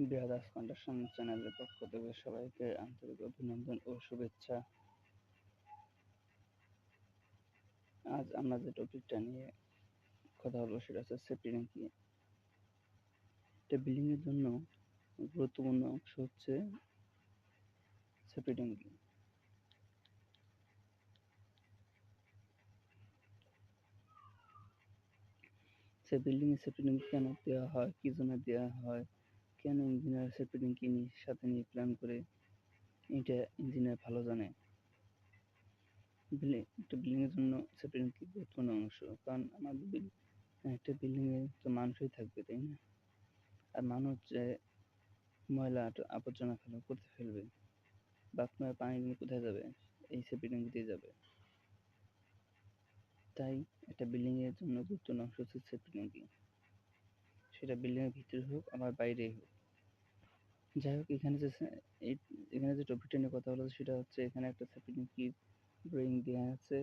Brothers conduction চ্যানেলের পক্ষ থেকে সবাইকে আন্তরিক অভিনন্দন ও শুভেচ্ছা। আজ আমরা যে টপিকটা নিয়ে কথা বলবো সেটা হচ্ছে সেফটি ট্যাঙ্কি। একটা বিল্ডিং এর জন্য গুরুত্বপূর্ণ অংশ হচ্ছে সেফটি ট্যাঙ্কি। সে বিল্ডিং এ সেফটি ট্যাঙ্কি কেন দেওয়া হয়, কি জন্য দেওয়া হয়, কেন ইঞ্জিনিয়ার সেফটি ট্যাঙ্কি সাথে নিয়ে প্ল্যান করে, এটা ইঞ্জিনিয়ার ভালো জানে। একটা বিল্ডিং এর জন্য সেফটি ট্যাঙ্কি গুরুত্বপূর্ণ অংশ, কারণ আমাদের একটা বিল্ডিং এ তো মানুষই থাকবে, তাই না? আর মানুষ যে ময়লা আবর্জনা করতে ফেলবে, বাথরুমের পানিগুলো কোথায় যাবে? এই সেফটি ট্যাঙ্কিতেই যাবে। তাই একটা বিল্ডিং এর জন্য গুরুত্বপূর্ণ অংশ হচ্ছে সেফটি ট্যাঙ্কি, সেটা বিল্ডিং এর ভিতরে হোক আবার বাইরেই হোক। যাই হোক, এখানে যে টপিকটা নিয়ে কথা বলা সেটা হচ্ছে, এখানে একটা সেফটি ট্যাঙ্কি ড্রয়িং দেওয়া আছে।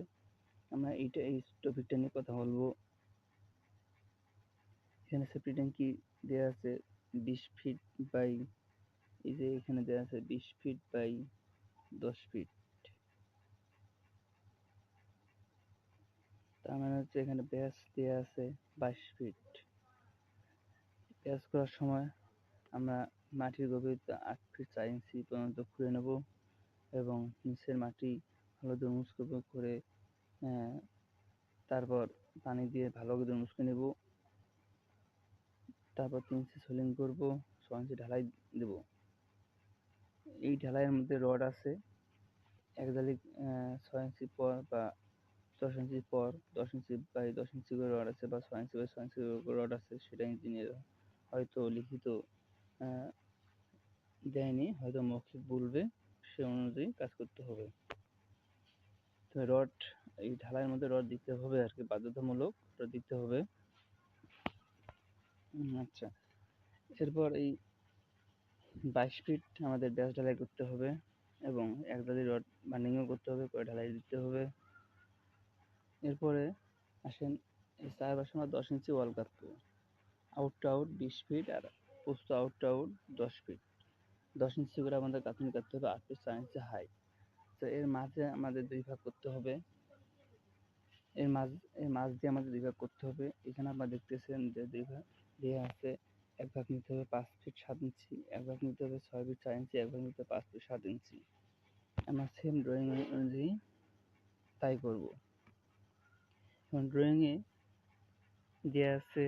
আমরা এই টপিকটা নিয়ে কথা বলবো। এখানে সেফটি ট্যাঙ্কি দেওয়া আছে 20 ফিট বাই, এই যে এখানে দেওয়া আছে 20 ফিট বাই 10 ফিট। তার মানে হচ্ছে এখানে ব্যাস দেওয়া আছে 22 ফিট। ব্যাস করার সময় আমরা মাটির গভীরতা 8 ফিট 4 ইঞ্চি পর্যন্ত খুঁড়ে নেব এবং নিচের মাটি ভালো করে মুচকে করে তারপর পানি দিয়ে ভালো করে মুচকে নেব। তারপর 3 ইঞ্চি সোলিং করব, 6 ইঞ্চি ঢালাই দেব। এই ঢালাইয়ের মধ্যে রড আছে, এক জালি 6 ইঞ্চি পর বা 10 ইঞ্চি পর 10 ইঞ্চি বাই 10 ইঞ্চি করে রড আছে, বা 6 ইঞ্চি বাই 6 ইঞ্চি করে রড আছে। সেটা ইঞ্জিনিয়ার হয়তো লিখিত দেয়নি, হয়তো মৌখিক বলবে, সে অনুযায়ী কাজ করতে হবে। তো রড, এই ঢালাইয়ের মধ্যে রড দিতে হবে আর কি, বাধ্যতামূলক রড দিতে হবে। আচ্ছা, এরপর এই 22 ফিট আমাদের ব্যাস ঢালাই করতে হবে এবং এক জালি রড বান্ডিংও করতে হবে, করে ঢালাই দিতে হবে। এরপরে আসেন, এই চারপাশে আমরা 10 ইঞ্চি ওয়াল কাটবো। আউট টু আউট 20 ফিট আর পোস্ত আউট টু আউট 10 ফিট। 10 ইঞ্চি করে আমাদের গাঁথনি কাটতে হবে, 8 ফিট 4 ইঞ্চি হাইট। তো এর মাঝে আমাদের 2 ভাগ করতে হবে। এর মাঝ দিয়ে আমাদের 2 ভাগ করতে হবে। এখানে আপনারা দেখতেছেন যে 2 ভাগ দেওয়া আছে। এক ভাগ নিতে হবে 5 ফিট 7 ইঞ্চি, এক ভাগ নিতে হবে 6 ফিট 4 ইঞ্চি, এক ভাগ নিতে হবে 5 ফিট 7 ইঞ্চি। আমরা সেম ড্রয়িং অনুযায়ী তাই করব। এখন ড্রয়িংয়ে দেওয়া আছে